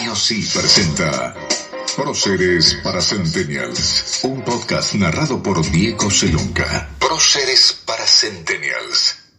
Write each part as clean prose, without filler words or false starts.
Radio Sí presenta Próceres para Centennials, un podcast narrado por Diego Celonca. Próceres para Centennials.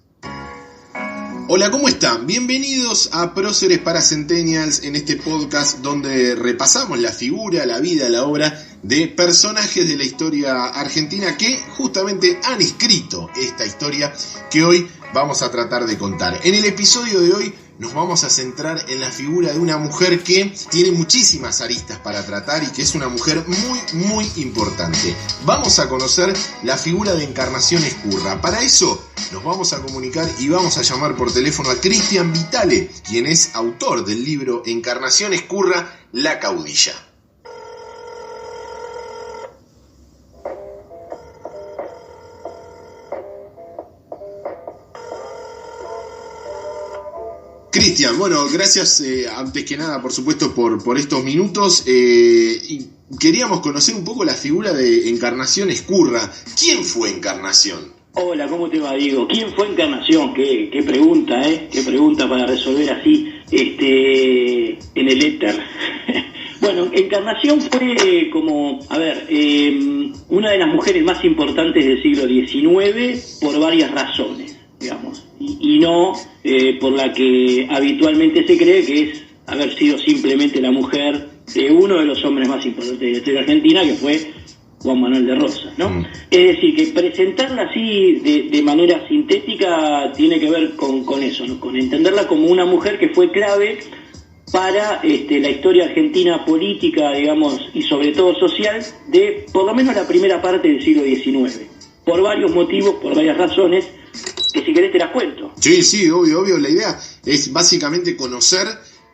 Hola, ¿cómo están? Bienvenidos a Próceres para Centennials, en este podcast donde repasamos la figura, la vida, la obra de personajes de la historia argentina que justamente han escrito esta historia que hoy vamos a tratar de contar. En el episodio de hoy nos vamos a centrar en la figura de una mujer que tiene muchísimas aristas para tratar y que es una mujer muy importante. Vamos a conocer la figura de Encarnación Escurra. Para eso nos vamos a comunicar y vamos a llamar por teléfono a Cristian Vitale, quien es autor del libro Encarnación Escurra, La Caudilla. Cristian, bueno, gracias antes que nada, por supuesto, por estos minutos. Y queríamos conocer un poco la figura de Encarnación Escurra. ¿Quién fue Encarnación? Hola, ¿cómo te va, Diego? ¿Quién fue Encarnación? Qué pregunta, ¿eh? Qué pregunta para resolver así en el éter. Bueno, Encarnación fue una de las mujeres más importantes del siglo XIX por varias razones, digamos, y no por la que habitualmente se cree, que es haber sido simplemente la mujer de uno de los hombres más importantes de la historia argentina, que fue Juan Manuel de Rosas, ¿no? Es decir, que presentarla así de manera sintética tiene que ver con eso, ¿no? Con entenderla como una mujer que fue clave para la historia argentina política, digamos, y sobre todo social, de por lo menos la primera parte del siglo XIX. Por varios motivos, por varias razones, que si querés te las cuento. Sí, obvio. La idea es básicamente conocer,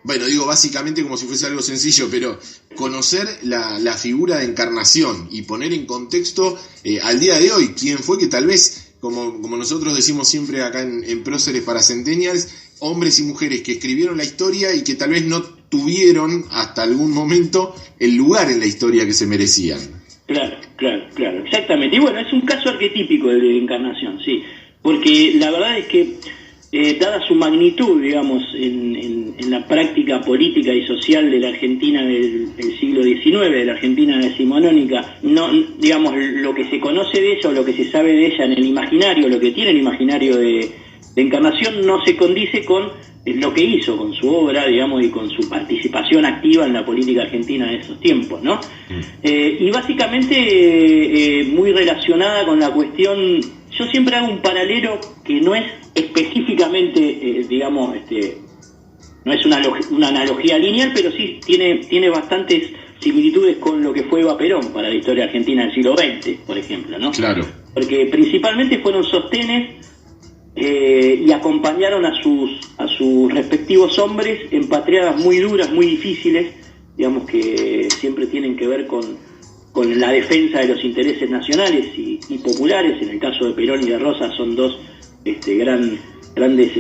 bueno, digo básicamente como si fuese algo sencillo, pero conocer la figura de Encarnación y poner en contexto al día de hoy quién fue, que tal vez, como nosotros decimos siempre acá en Próceres para Centennials, hombres y mujeres que escribieron la historia y que tal vez no tuvieron hasta algún momento el lugar en la historia que se merecían. Claro, exactamente. Y bueno, es un caso arquetípico de Encarnación, sí, porque la verdad es que dada su magnitud, digamos, en la práctica política y social de la Argentina del siglo XIX, de la Argentina decimonónica, no, digamos, lo que se conoce de ella o lo que se sabe de ella en el imaginario, lo que tiene el imaginario de Encarnación, no se condice con lo que hizo, con su obra, digamos, y con su participación activa en la política argentina de esos tiempos, ¿no? Y básicamente muy relacionada con la cuestión. Yo siempre hago un paralelo que no es específicamente, digamos, no es una analogía lineal, pero sí tiene bastantes similitudes con lo que fue Eva Perón para la historia argentina del siglo XX, por ejemplo, ¿no? Claro. Porque principalmente fueron sostenes y acompañaron a sus respectivos hombres en patriadas muy duras, muy difíciles, digamos, que siempre tienen que ver con la defensa de los intereses nacionales y populares. En el caso de Perón y de Rosas son dos grandes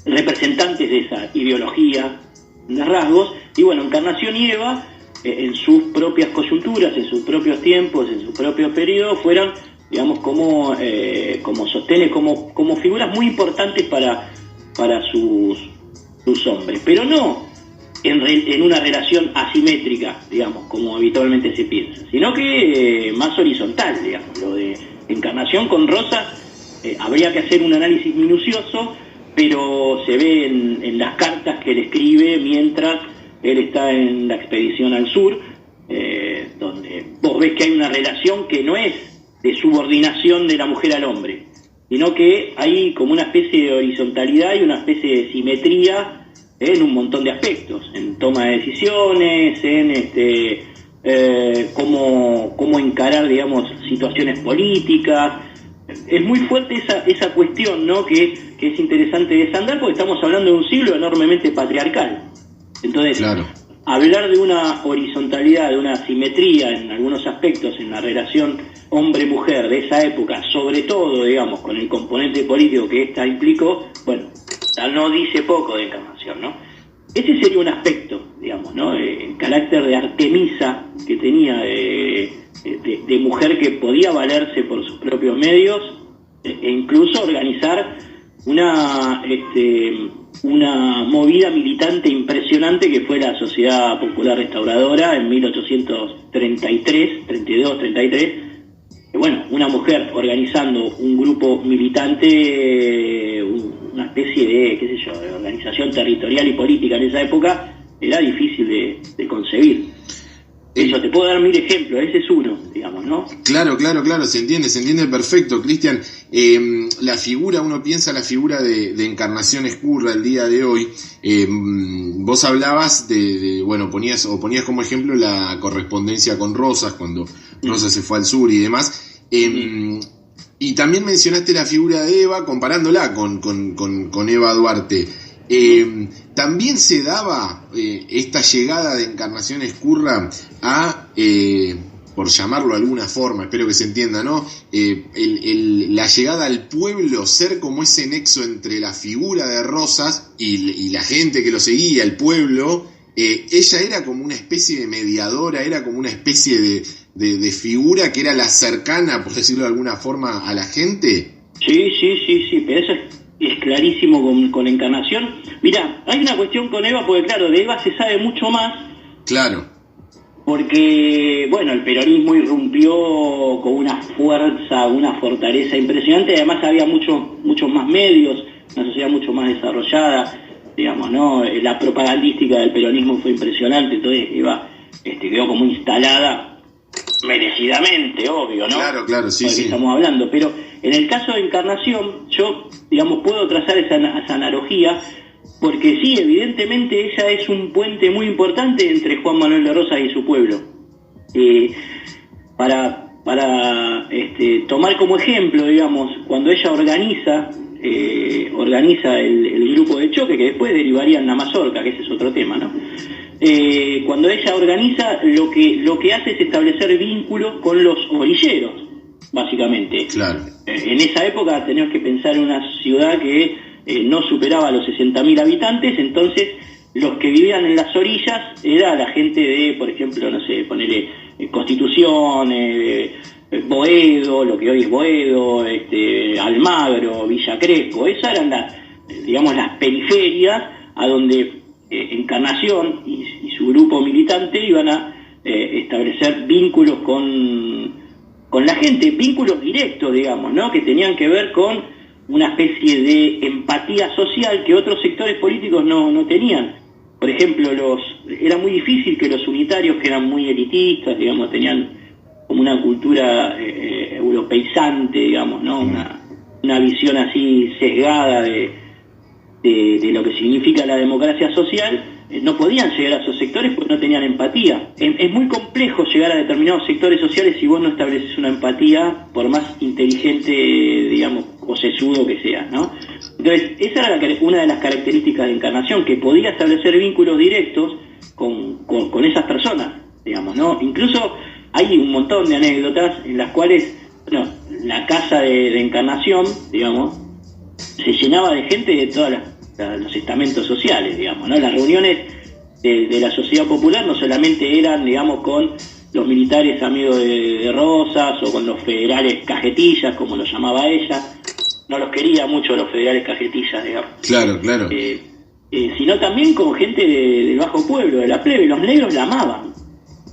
representantes de esa ideología de rasgos. Y bueno, Encarnación y Eva, en sus propias coyunturas, en sus propios tiempos, en sus propios periodos, fueron, digamos, como sostenes, como figuras muy importantes para sus hombres, pero no en una relación asimétrica, digamos, como habitualmente se piensa, sino que más horizontal, digamos. Lo de Encarnación con Rosas habría que hacer un análisis minucioso, pero se ve en las cartas que él escribe mientras él está en la expedición al sur, donde vos ves que hay una relación que no es de subordinación de la mujer al hombre, sino que hay como una especie de horizontalidad y una especie de simetría en un montón de aspectos, en toma de decisiones, en cómo encarar, digamos, situaciones políticas. Es muy fuerte esa cuestión, ¿no? Que es interesante desandar, porque estamos hablando de un siglo enormemente patriarcal. Entonces, claro, hablar de una horizontalidad, de una simetría en algunos aspectos en la relación hombre-mujer de esa época, sobre todo, digamos, con el componente político que esta implicó, bueno, no dice poco de Encarnación, ¿no? Ese sería un aspecto, digamos, ¿no? El carácter de Artemisa que tenía, de mujer que podía valerse por sus propios medios e incluso organizar una una movida militante impresionante que fue la Sociedad Popular Restauradora en 1833, bueno, una mujer organizando un grupo militante, una especie de, qué sé yo, de organización territorial y política en esa época, era difícil de concebir. Eso, te puedo dar 1000 ejemplos, ese es uno, digamos, ¿no? Claro, se entiende perfecto, Cristian. La figura, uno piensa la figura de Encarnación Ezcurra el día de hoy. Vos hablabas bueno, ponías como ejemplo la correspondencia con Rosas, cuando Rosas se fue al sur y demás. Y también mencionaste la figura de Eva, comparándola con Eva Duarte. También se daba esta llegada de Encarnación Ezcurra a, por llamarlo de alguna forma, espero que se entienda, ¿no? La llegada al pueblo, ser como ese nexo entre la figura de Rosas y la gente que lo seguía, el pueblo. Ella era como una especie de mediadora, era como una especie de figura que era la cercana, por decirlo de alguna forma, a la gente. Sí, pero eso es clarísimo con Encarnación. Mirá, hay una cuestión con Eva, porque claro, de Eva se sabe mucho más. Claro. Porque, bueno, el peronismo irrumpió con una fuerza, una fortaleza impresionante. Además había muchos más medios, una sociedad mucho más desarrollada, digamos, ¿no? La propagandística del peronismo fue impresionante, entonces Eva quedó como instalada merecidamente, obvio, ¿no? Claro, sí. Estamos hablando, pero en el caso de Encarnación, yo, digamos, puedo trazar esa analogía, porque sí, evidentemente ella es un puente muy importante entre Juan Manuel de Rosas y su pueblo. Para tomar como ejemplo, digamos, cuando ella organiza el grupo de choque, que después derivaría en la mazorca, que ese es otro tema, ¿no? Cuando ella organiza, lo que hace es establecer vínculos con los orilleros, básicamente. Claro. En esa época tenemos que pensar en una ciudad que no superaba los 60.000 habitantes, entonces los que vivían en las orillas era la gente de, por ejemplo, no sé, ponele Constitución, Boedo, lo que hoy es Boedo, Almagro, Villa Crespo. Esas eran las periferias a donde Encarnación y su grupo militante iban a establecer vínculos con la gente, vínculos directos, digamos, ¿no? Que tenían que ver con una especie de empatía social que otros sectores políticos no tenían. Por ejemplo, era muy difícil que los unitarios, que eran muy elitistas, digamos, tenían como una cultura europeizante, digamos, ¿no? Una visión así sesgada de lo que significa la democracia social, no podían llegar a esos sectores porque no tenían empatía. Es muy complejo llegar a determinados sectores sociales si vos no estableces una empatía, por más inteligente, digamos, o sesudo que seas, ¿no? Entonces, esa era una de las características de Encarnación, que podía establecer vínculos directos con esas personas, digamos, ¿no? Incluso hay un montón de anécdotas en las cuales, bueno, la casa de Encarnación, digamos, se llenaba de gente de todos los estamentos sociales, digamos, ¿no? Las reuniones de la sociedad popular no solamente eran, digamos, con los militares amigos de Rosas o con los federales cajetillas, como lo llamaba ella. No los quería mucho los federales cajetillas, digamos. Claro. Sino también con gente del bajo pueblo, de la plebe. Los negros la amaban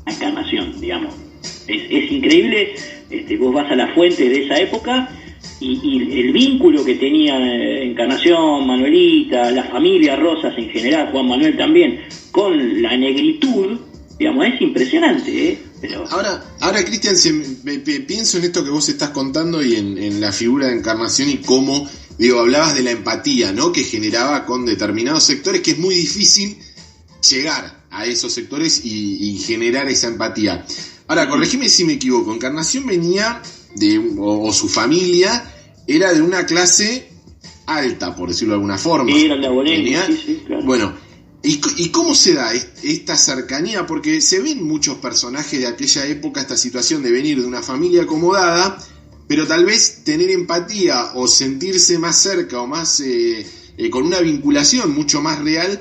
a Encarnación, digamos. Es increíble, vos vas a las fuentes de esa época y el vínculo que tenía Encarnación, Manuelita, la familia Rosas en general, Juan Manuel también, con la negritud, digamos, es impresionante, Pero... Ahora Cristian, pienso en esto que vos estás contando y en la figura de Encarnación y cómo, hablabas de la empatía, ¿no? Que generaba con determinados sectores, que es muy difícil llegar a esos sectores y generar esa empatía. Ahora, corregime si me equivoco, Encarnación venía o su familia era de una clase alta, por decirlo de alguna forma. Sí, era de Abolengo, sí, claro. Bueno, ¿y cómo se da esta cercanía? Porque se ven muchos personajes de aquella época, esta situación de venir de una familia acomodada, pero tal vez tener empatía o sentirse más cerca o más con una vinculación mucho más real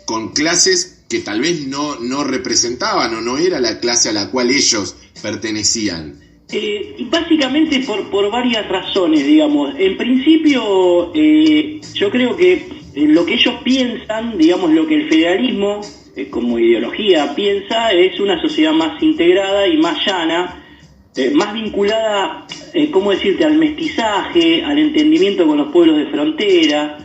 con clases que tal vez no representaban o no era la clase a la cual ellos pertenecían. Básicamente por varias razones, digamos. En principio, yo creo que lo que ellos piensan, digamos, lo que el federalismo como ideología piensa, es una sociedad más integrada y más llana, más vinculada, ¿cómo decirte?, al mestizaje, al entendimiento con los pueblos de frontera,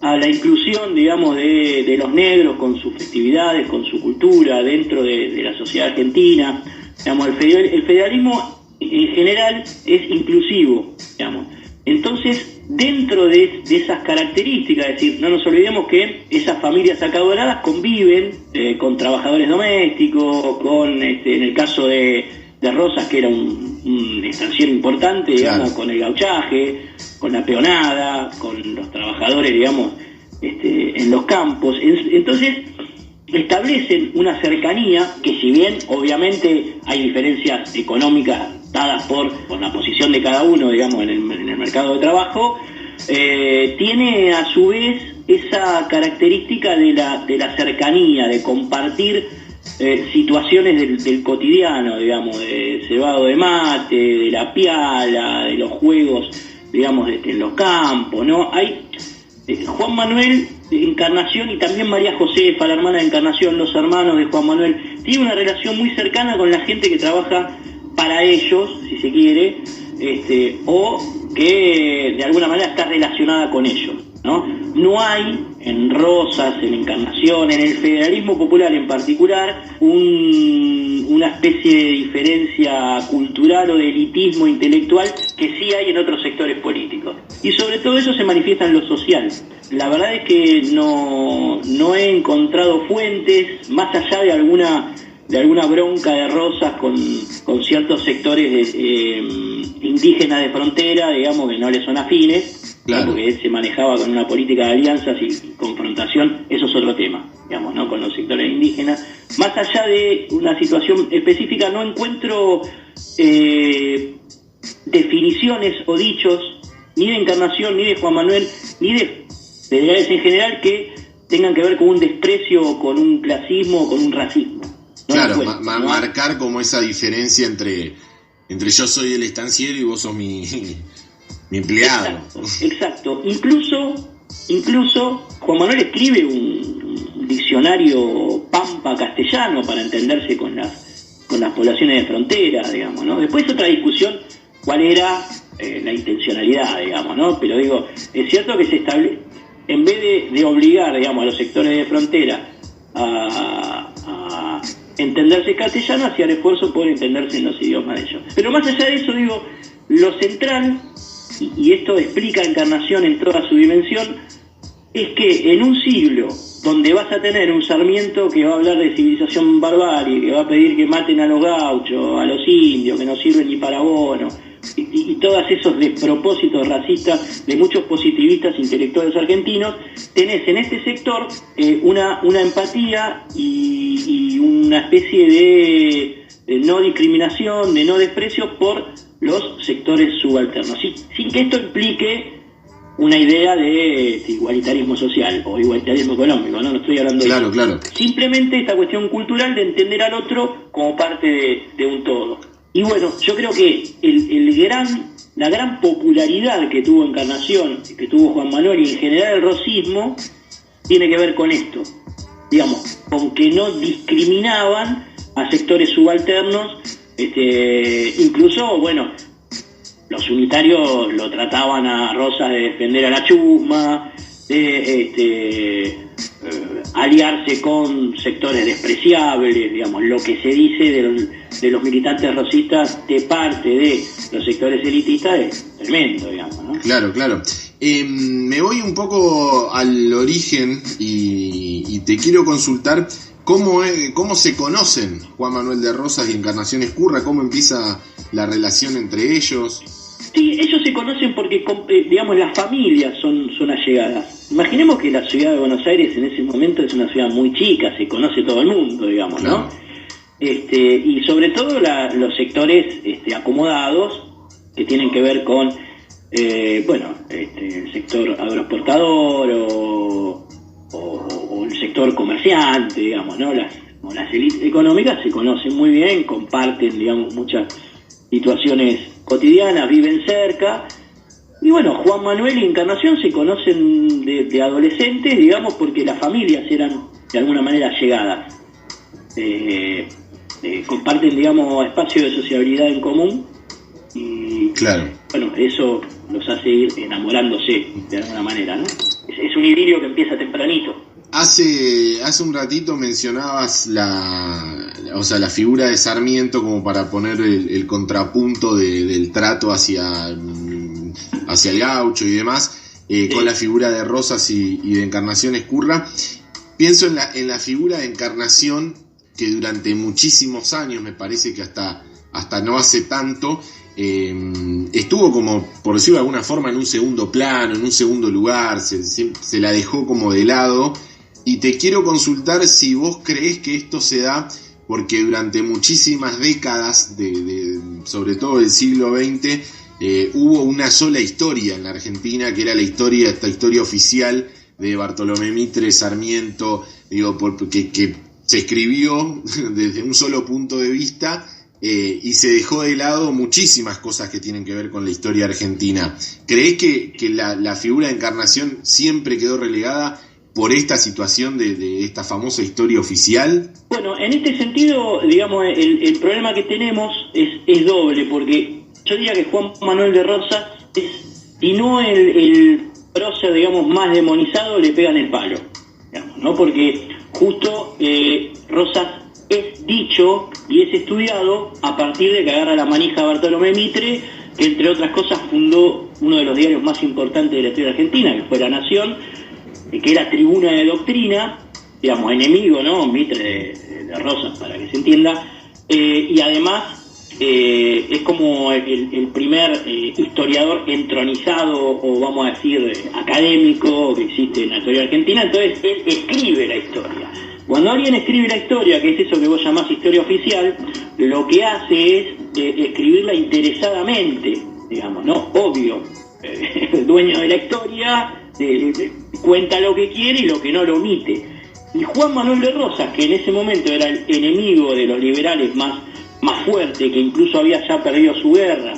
a la inclusión, digamos, de los negros con sus festividades, con su cultura dentro de la sociedad argentina. Digamos, el federalismo en general es inclusivo, digamos. Entonces, dentro de esas características, es decir, no nos olvidemos que esas familias acaudaladas conviven con trabajadores domésticos, con, en el caso de Rosas, que era un estanciero importante, digamos, claro, con el gauchaje, con la peonada, con los trabajadores, digamos, en los campos. Entonces, establecen una cercanía que, si bien obviamente hay diferencias económicas dadas por la posición de cada uno, digamos, en el mercado de trabajo, tiene a su vez esa característica de la cercanía, de compartir situaciones del cotidiano, digamos, de cebado de mate, de la piala, de los juegos, digamos, en los campos, ¿no? Hay Juan Manuel Encarnación y también María Josefa, la hermana de Encarnación, los hermanos de Juan Manuel, tienen una relación muy cercana con la gente que trabaja para ellos, si se quiere, o que de alguna manera está relacionada con ellos, ¿no? No hay en Rosas, en Encarnación, en el federalismo popular en particular, una especie de diferencia cultural o de elitismo intelectual que sí hay en otros sectores políticos. Y sobre todo eso se manifiesta en lo social. La verdad es que no he encontrado fuentes, más allá de alguna bronca de Rosas con ciertos sectores indígenas de frontera, digamos, que no le son afines, claro, porque él se manejaba con una política de alianzas y confrontación. Eso es otro tema, digamos, ¿no?, con los sectores indígenas. Más allá de una situación específica, no encuentro definiciones o dichos ni de Encarnación, ni de Juan Manuel, ni de federales en general que tengan que ver con un desprecio, con un clasismo, con un racismo. No, claro, marcar como esa diferencia entre yo soy el estanciero y vos sos mi empleado. Exacto. Incluso Juan Manuel escribe un diccionario pampa castellano para entenderse con las poblaciones de frontera, digamos, ¿no? Después otra discusión cuál era la intencionalidad, digamos, ¿no? Pero digo, es cierto que se establece, en vez de obligar, digamos, a los sectores de frontera a entenderse castellano, hacía el esfuerzo por entenderse en los idiomas de ellos. Pero más allá de eso, digo, lo central, y esto explica Encarnación en toda su dimensión, es que en un siglo donde vas a tener un Sarmiento que va a hablar de civilización barbarie, que va a pedir que maten a los gauchos, a los indios, que no sirven ni para bono, y todos esos despropósitos racistas de muchos positivistas intelectuales argentinos, tenés en este sector una empatía y una especie de no discriminación, de no desprecio por los sectores subalternos, sin que esto implique una idea de igualitarismo social o igualitarismo económico, no estoy hablando de eso. Claro. Simplemente esta cuestión cultural de entender al otro como parte de un todo. Y bueno, yo creo que la gran popularidad que tuvo Encarnación, que tuvo Juan Manuel y en general el rosismo, tiene que ver con esto, digamos, con que no discriminaban a sectores subalternos, incluso, bueno, los unitarios lo trataban a Rosas de defender a la chusma, de aliarse con sectores despreciables, digamos, lo que se dice de los militantes rosistas de parte de los sectores elitistas es tremendo, digamos, ¿no? Claro. Me voy un poco al origen y te quiero consultar cómo se conocen Juan Manuel de Rosas y Encarnación Ezcurra, cómo empieza la relación entre ellos. Sí, ellos se conocen porque, digamos, las familias son allegadas. Imaginemos que la ciudad de Buenos Aires en ese momento es una ciudad muy chica, se conoce todo el mundo, digamos, claro, ¿no? Y sobre todo los sectores acomodados que tienen que ver con, el sector agroexportador o el sector comerciante, digamos, ¿no? Las élites económicas se conocen muy bien, comparten, digamos, muchas situaciones cotidianas, viven cerca, Y bueno, Juan Manuel y Encarnación se conocen de adolescentes, digamos, porque las familias eran de alguna manera allegadas. Comparten, digamos, espacios de sociabilidad en común. Y claro, bueno, eso los hace ir enamorándose de alguna manera, ¿no? Es un idilio que empieza tempranito. Hace un ratito mencionabas la figura de Sarmiento como para poner el contrapunto del trato hacia el gaucho y demás, con la figura de Rosas y de Encarnación Ezcurra. Pienso en la figura de Encarnación, que durante muchísimos años, me parece que hasta no hace tanto, estuvo como, por decirlo de alguna forma, en un segundo plano, en un segundo lugar, se la dejó como de lado. Y te quiero consultar si vos creés que esto se da porque durante muchísimas décadas, sobre todo del siglo XX, hubo una sola historia en la Argentina, que era esta historia oficial de Bartolomé Mitre, Sarmiento, que se escribió desde un solo punto de vista, y se dejó de lado muchísimas cosas que tienen que ver con la historia argentina. ¿Creés que la figura de Encarnación siempre quedó relegada por esta situación de esta famosa historia oficial? Bueno, en este sentido, digamos, el problema que tenemos es doble, porque yo diría que Juan Manuel de Rosas es, si no el prócer, digamos, más demonizado, le pegan el palo, digamos, ¿no? Porque justo Rosas es dicho y es estudiado a partir de que agarra la manija Bartolomé Mitre, que entre otras cosas fundó uno de los diarios más importantes de la historia argentina, que fue La Nación, que era tribuna de doctrina, digamos, enemigo, ¿no? Mitre de Rosas, para que se entienda, y además es como el primer historiador entronizado, o vamos a decir, académico, que existe en la historia argentina. Entonces él escribe la historia. Cuando alguien escribe la historia, que es eso que vos llamás historia oficial, lo que hace es escribirla interesadamente, digamos, ¿no? Obvio, el dueño de la historia cuenta lo que quiere y lo que no lo omite. Y Juan Manuel de Rosas, que en ese momento era el enemigo de los liberales más fuerte, que incluso había ya perdido su guerra,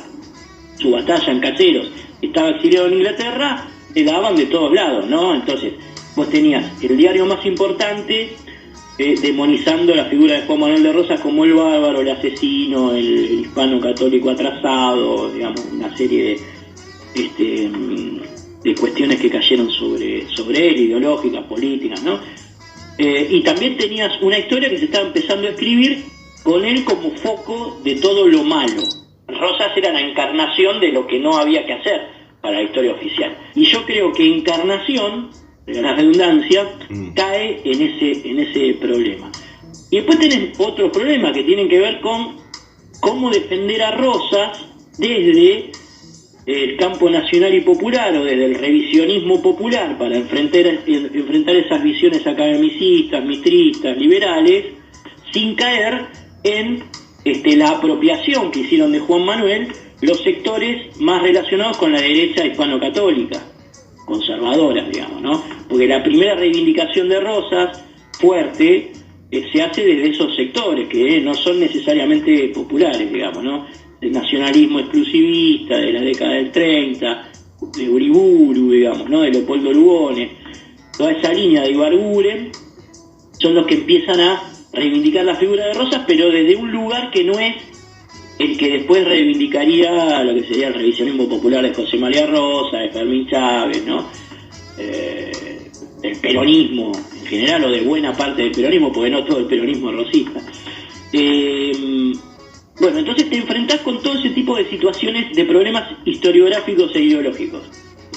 su batalla en Caseros, estaba exiliado en Inglaterra, le daban de todos lados, ¿no? Entonces vos tenías el diario más importante demonizando la figura de Juan Manuel de Rosas como el bárbaro, el asesino, el hispano católico atrasado, digamos, una serie de cuestiones que cayeron sobre él, ideológicas, políticas, ¿no? Y también tenías una historia que se estaba empezando a escribir con él como foco de todo lo malo. Rosas era la encarnación de lo que no había que hacer para la historia oficial. Y yo creo que Encarnación, de la redundancia, cae en ese problema. Y después tenés otros problemas que tienen que ver con cómo defender a Rosas desde el campo nacional y popular, o desde el revisionismo popular, para enfrentar esas visiones academicistas, mitristas, liberales, sin caer en la apropiación que hicieron de Juan Manuel los sectores más relacionados con la derecha hispano-católica, conservadora, digamos, ¿no? Porque la primera reivindicación de Rosas, fuerte, se hace desde esos sectores, que no son necesariamente populares, digamos, ¿no? El nacionalismo exclusivista de la década del 30, de Uriburu, digamos, ¿no? De Leopoldo Lugones, toda esa línea de Ibarguren, son los que empiezan a reivindicar la figura de Rosas, pero desde un lugar que no es el que después reivindicaría lo que sería el revisionismo popular de José María Rosa, de Fermín Chávez, ¿no? Del peronismo en general, o de buena parte del peronismo, porque no todo el peronismo es rosista. Bueno, entonces te enfrentás con todo ese tipo de situaciones, de problemas historiográficos e ideológicos.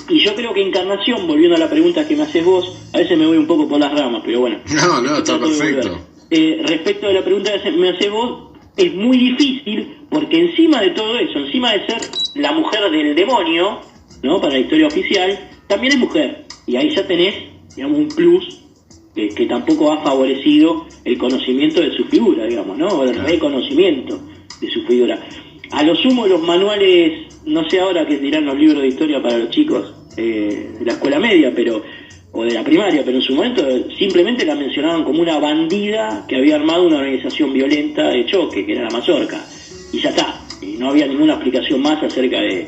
Y yo creo que Encarnación, volviendo a la pregunta que me haces vos, a veces me voy un poco por las ramas, pero bueno. No, está perfecto. Respecto a la pregunta que me haces vos, es muy difícil, porque encima de todo eso, encima de ser la mujer del demonio, ¿no? Para la historia oficial, también es mujer. Y ahí ya tenés, digamos, un plus que tampoco ha favorecido el conocimiento de su figura, digamos, ¿no? O el reconocimiento de su figura. A lo sumo, los manuales, no sé ahora qué dirán los libros de historia para los chicos de la escuela media, o de la primaria, pero en su momento simplemente la mencionaban como una bandida que había armado una organización violenta de choque, que era la Mazorca, y ya está. Y no había ninguna explicación más acerca de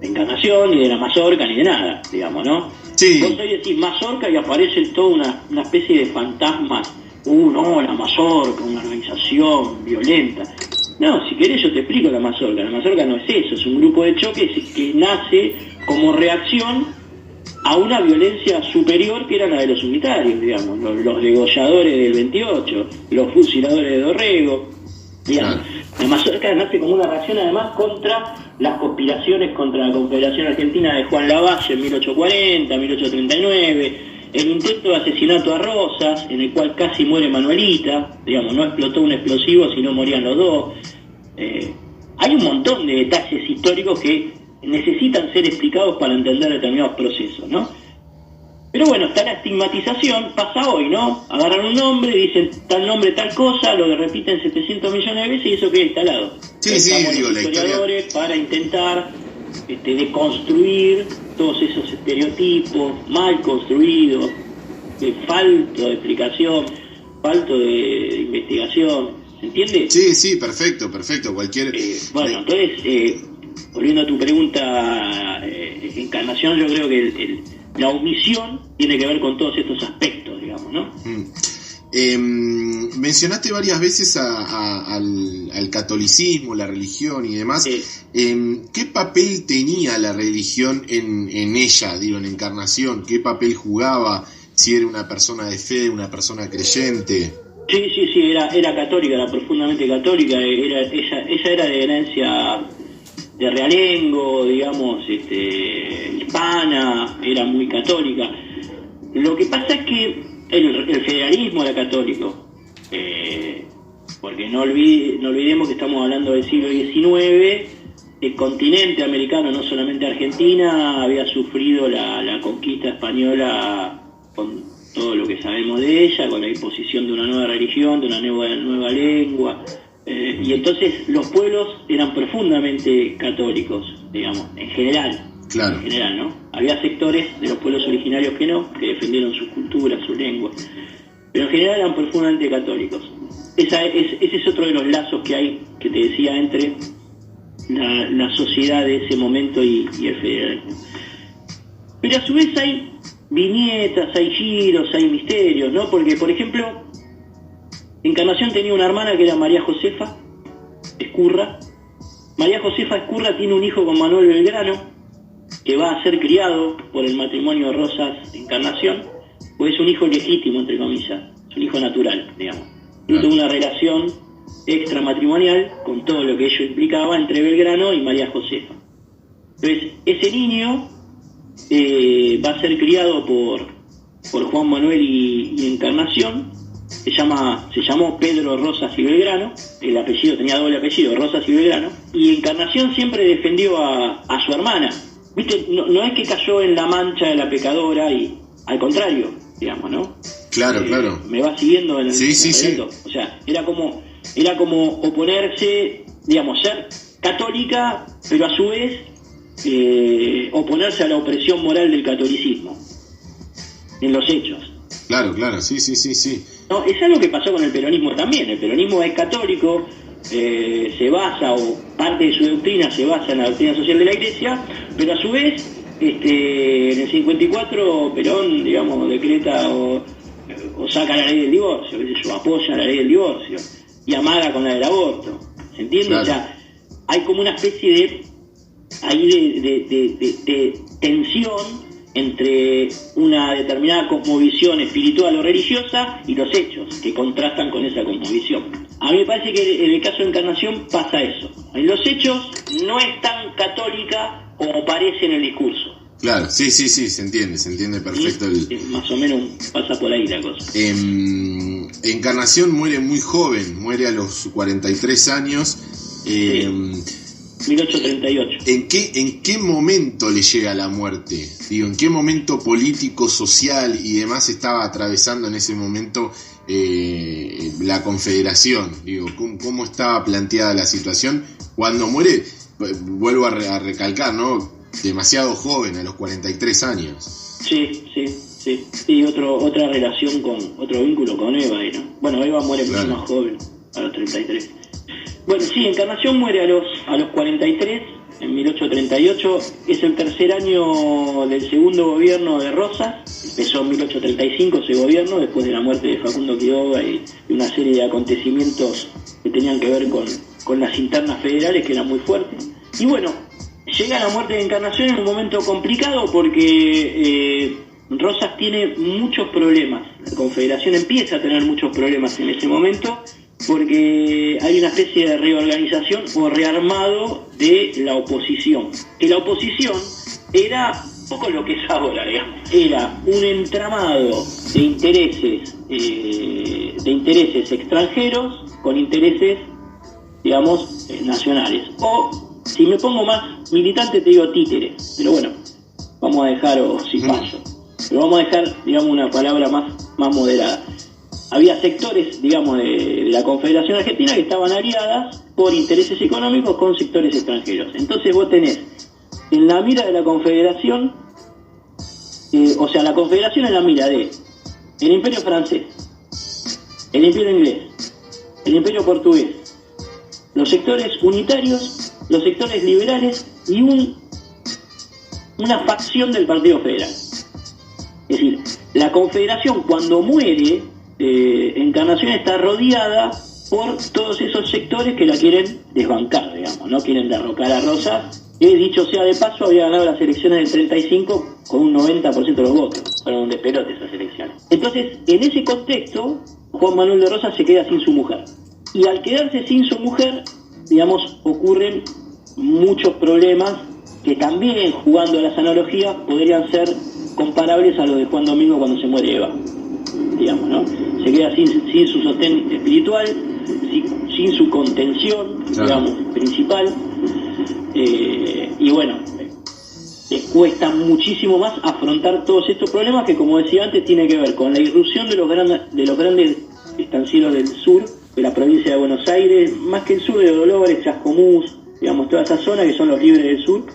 Encarnación, ni de la Mazorca, ni de nada, digamos, ¿no? Sí. Vos hoy decís Mazorca y aparece toda una especie de fantasmas. No, la Mazorca, una organización violenta. No, si querés yo te explico la Mazorca. La Mazorca no es eso, es un grupo de choque que nace como reacción a una violencia superior que era la de los unitarios, digamos, los degolladores del 28, los fusiladores de Dorrego, digamos. La Mazorca nace como una reacción además contra las conspiraciones contra la Confederación Argentina de Juan Lavalle en 1840, 1839, el intento de asesinato a Rosas, en el cual casi muere Manuelita, digamos, no explotó un explosivo, sino morían los dos. Hay un montón de detalles históricos que necesitan ser explicados para entender determinados procesos, ¿no? Pero bueno, está la estigmatización, pasa hoy, ¿no? Agarran un nombre, dicen tal nombre, tal cosa, lo repiten 700 millones de veces y eso queda instalado. Sí, digo, los la historiadores historia para intentar deconstruir todos esos estereotipos mal construidos, falto de explicación, falto de investigación, ¿se entiende? Sí, perfecto, cualquier... Bueno, entonces, volviendo a tu pregunta, Encarnación, yo creo que la omisión tiene que ver con todos estos aspectos, digamos, ¿no? Mencionaste varias veces al catolicismo, la religión y demás. ¿Qué papel tenía la religión en ella, digo, en Encarnación? ¿Qué papel jugaba? Si era una persona de fe, una persona creyente. Sí, era católica, era profundamente católica. Ella era de herencia de realengo, digamos, hispana, era muy católica. Lo que pasa es que el federalismo era católico, porque no olvidemos que estamos hablando del siglo XIX. El continente americano, no solamente Argentina, había sufrido la conquista española con todo lo que sabemos de ella, con la imposición de una nueva religión, de una nueva lengua, y entonces los pueblos eran profundamente católicos, digamos, en general. Claro. En general, ¿no? Había sectores de los pueblos originarios que no, que defendieron sus culturas, sus lenguas, pero en general eran profundamente católicos. Ese es otro de los lazos que hay, que te decía, entre la sociedad de ese momento y el federalismo. Pero a su vez hay viñetas, hay giros, hay misterios, ¿no? Porque, por ejemplo, Encarnación tenía una hermana que era María Josefa Ezcurra. María Josefa Ezcurra tiene un hijo con Manuel Belgrano, que va a ser criado por el matrimonio de Rosas Encarnación, pues es un hijo legítimo, entre comillas, es un hijo natural, digamos. Tuvo una relación extramatrimonial con todo lo que ello implicaba entre Belgrano y María Josefa. Entonces, ese niño va a ser criado por Juan Manuel y Encarnación. Se llamó Pedro Rosas y Belgrano, el apellido tenía doble apellido, Rosas y Belgrano, y Encarnación siempre defendió a su hermana. ¿Viste? No es que cayó en la mancha de la pecadora, y al contrario, digamos, ¿no? Claro. Me va siguiendo en el relato. O sea, era como oponerse, digamos, ser católica, pero a su vez oponerse a la opresión moral del catolicismo en los hechos. Claro, sí. No, es algo que pasó con el peronismo también. El peronismo es católico, se basa, o parte de su doctrina se basa en la doctrina social de la Iglesia, pero a su vez, en el 54 Perón, digamos, decreta o saca la ley del divorcio, apoya la ley del divorcio y amaga con la del aborto. ¿Se entiende? Claro. O sea, hay como una especie de tensión entre una determinada cosmovisión espiritual o religiosa y los hechos que contrastan con esa cosmovisión. A mí me parece que en el caso de Encarnación pasa eso. En los hechos no es tan católica como parece en el discurso. Claro, sí, se entiende perfecto. Más o menos pasa por ahí la cosa. Encarnación muere muy joven, muere a los 43 años. 1838. ¿En qué momento le llega la muerte? Digo, ¿en qué momento político, social y demás estaba atravesando en ese momento la Confederación? Digo, ¿cómo estaba planteada la situación cuando muere? Vuelvo a recalcar, ¿no? Demasiado joven, a los 43 años. Sí, otra relación otro vínculo con Eva, ¿no? Bueno, Eva muere mucho más joven, a los 33. Bueno, sí, Encarnación muere a los 43, en 1838. Es el tercer año del segundo gobierno de Rosas. Empezó en 1835 ese gobierno, después de la muerte de Facundo Quiroga y una serie de acontecimientos que tenían que ver con las internas federales, que eran muy fuertes. Y bueno, llega la muerte de Encarnación en un momento complicado porque Rosas tiene muchos problemas. La Confederación empieza a tener muchos problemas en ese momento porque hay una especie de reorganización o rearmado de la oposición. Que la oposición era un poco lo que es ahora, digamos. Era un entramado de intereses extranjeros con intereses, digamos, nacionales. O, si me pongo más militante, te digo títeres. Pero bueno, vamos a dejar, o cipayo. Pero vamos a dejar, digamos, una palabra más moderada. Había sectores, digamos, de la Confederación Argentina que estaban aliadas por intereses económicos con sectores extranjeros. Entonces vos tenés en la mira de la Confederación, la Confederación en la mira de el Imperio Francés, el Imperio Inglés, el Imperio Portugués, los sectores unitarios, los sectores liberales y una facción del Partido Federal. Es decir, la Confederación, cuando muere, Encarnación está rodeada por todos esos sectores que la quieren desbancar, digamos, no quieren derrocar a Rosas, que, dicho sea de paso, había ganado las elecciones del 35 con un 90% de los votos. Fueron un despelote esas elecciones. Entonces, en ese contexto, Juan Manuel de Rosas se queda sin su mujer. Y al quedarse sin su mujer, digamos, ocurren muchos problemas que también, jugando a las analogías, podrían ser comparables a lo de Juan Domingo cuando se muere Eva, digamos, ¿no? Se queda sin su sostén espiritual, sin su contención, digamos, principal, y bueno, le cuesta muchísimo más afrontar todos estos problemas que, como decía antes, tiene que ver con la irrupción de los grandes estancieros del sur, de la provincia de Buenos Aires, más que el sur, de Dolores, Chascomús, digamos, toda esa zona que son los libres del sur,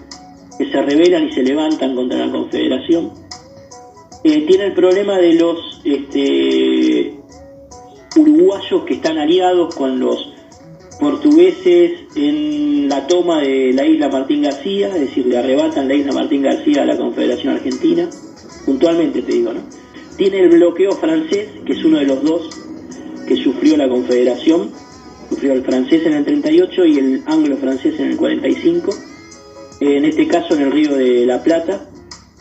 que se rebelan y se levantan contra la Confederación. Tiene el problema de los uruguayos que están aliados con los portugueses en la toma de la isla Martín García, es decir, le arrebatan la isla Martín García a la Confederación Argentina, puntualmente te digo, ¿no? Tiene el bloqueo francés, que es uno de los dos que sufrió la Confederación, sufrió el francés en el 38 y el anglo-francés en el 45, en este caso en el Río de la Plata.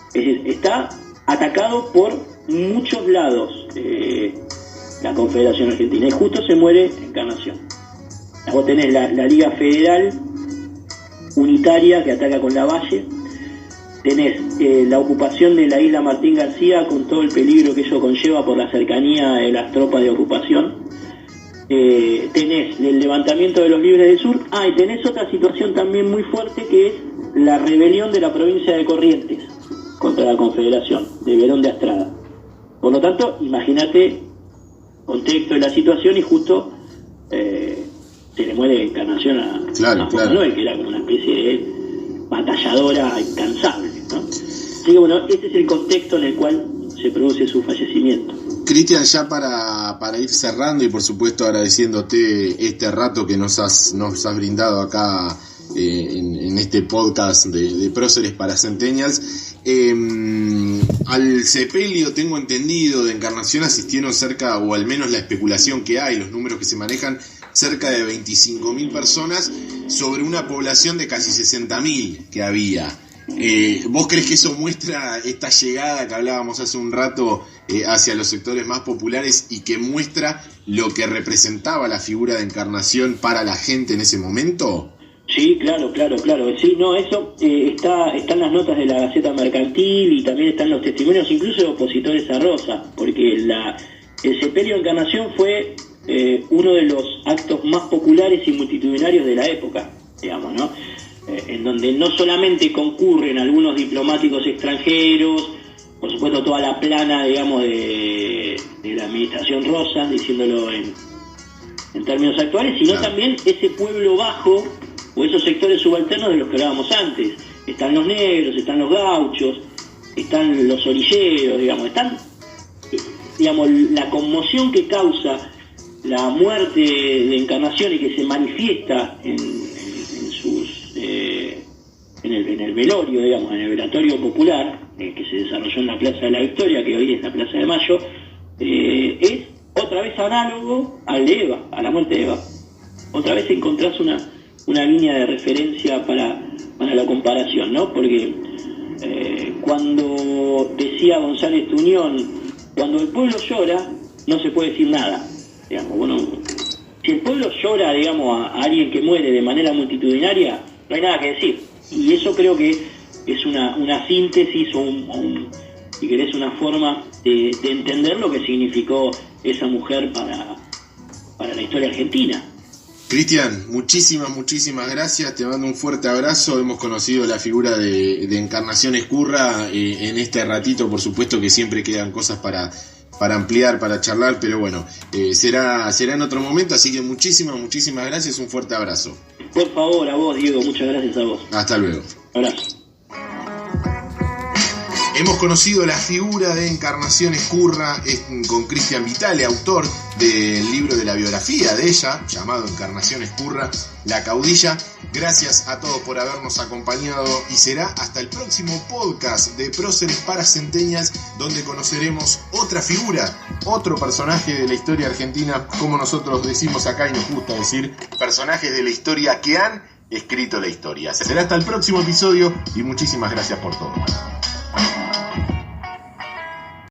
Es decir, está atacado por muchos lados la Confederación Argentina, y justo se muere Encarnación. Vos tenés la Liga Federal Unitaria que ataca con Lavalle, tenés la ocupación de la isla Martín García con todo el peligro que ello conlleva por la cercanía de las tropas de ocupación, tenés el levantamiento de los libres del sur, y tenés otra situación también muy fuerte, que es la rebelión de la provincia de Corrientes contra la Confederación, de Verón de Astrada. Por lo tanto, imagínate contexto de la situación, y justo se le muere Encarnación a Juan Manuel, que era como una especie de batalladora incansable, ¿no? Así que bueno, este es el contexto en el cual se produce su fallecimiento. Cristian, ya para ir cerrando, y por supuesto agradeciéndote este rato que nos has brindado acá en este podcast de Próceres para Centennials, al sepelio, tengo entendido, de Encarnación asistieron cerca, o al menos la especulación que hay, los números que se manejan, cerca de 25.000 personas sobre una población de casi 60.000 que había. ¿Vos crees que eso muestra esta llegada que hablábamos hace un rato hacia los sectores más populares, y que muestra lo que representaba la figura de Encarnación para la gente en ese momento? Sí, claro. Sí, no, eso está en las notas de la Gaceta Mercantil, y también están los testimonios incluso de opositores a Rosa, porque el sepelio de Encarnación fue uno de los actos más populares y multitudinarios de la época, digamos, ¿no? En donde no solamente concurren algunos diplomáticos extranjeros, por supuesto toda la plana, digamos, de la administración Rosa, diciéndolo en términos actuales, sino también ese pueblo bajo, o esos sectores subalternos de los que hablábamos antes. Están los negros, están los gauchos, están los orilleros, digamos, la conmoción que causa la muerte de Encarnación, y que se manifiesta en en el velorio, digamos, en el velatorio popular, que se desarrolló en la Plaza de la Victoria, que hoy es la Plaza de Mayo, es otra vez análogo al de Eva, a la muerte de Eva. Otra vez encontrás una línea de referencia para la comparación, ¿no? Porque cuando decía González Tuñón, cuando el pueblo llora, no se puede decir nada. Digamos, bueno, si el pueblo llora, digamos, a alguien que muere de manera multitudinaria, no hay nada que decir. Y eso creo que es una síntesis o si querés, una forma de entender lo que significó esa mujer para la historia argentina. Cristian, muchísimas gracias, te mando un fuerte abrazo. Hemos conocido la figura de Encarnación Ezcurra en este ratito, por supuesto que siempre quedan cosas para ampliar, para charlar, pero bueno, será en otro momento, así que muchísimas gracias, un fuerte abrazo. Por favor, a vos, Diego, muchas gracias a vos. Hasta luego. Abrazo. Hemos conocido la figura de Encarnación Ezcurra con Cristian Vitale, autor del libro de la biografía de ella, llamado Encarnación Ezcurra, La Caudilla. Gracias a todos por habernos acompañado y será hasta el próximo podcast de Próceres para Centennials, donde conoceremos otra figura, otro personaje de la historia argentina, como nosotros decimos acá y nos gusta decir, personajes de la historia que han escrito la historia. Será hasta el próximo episodio y muchísimas gracias por todo.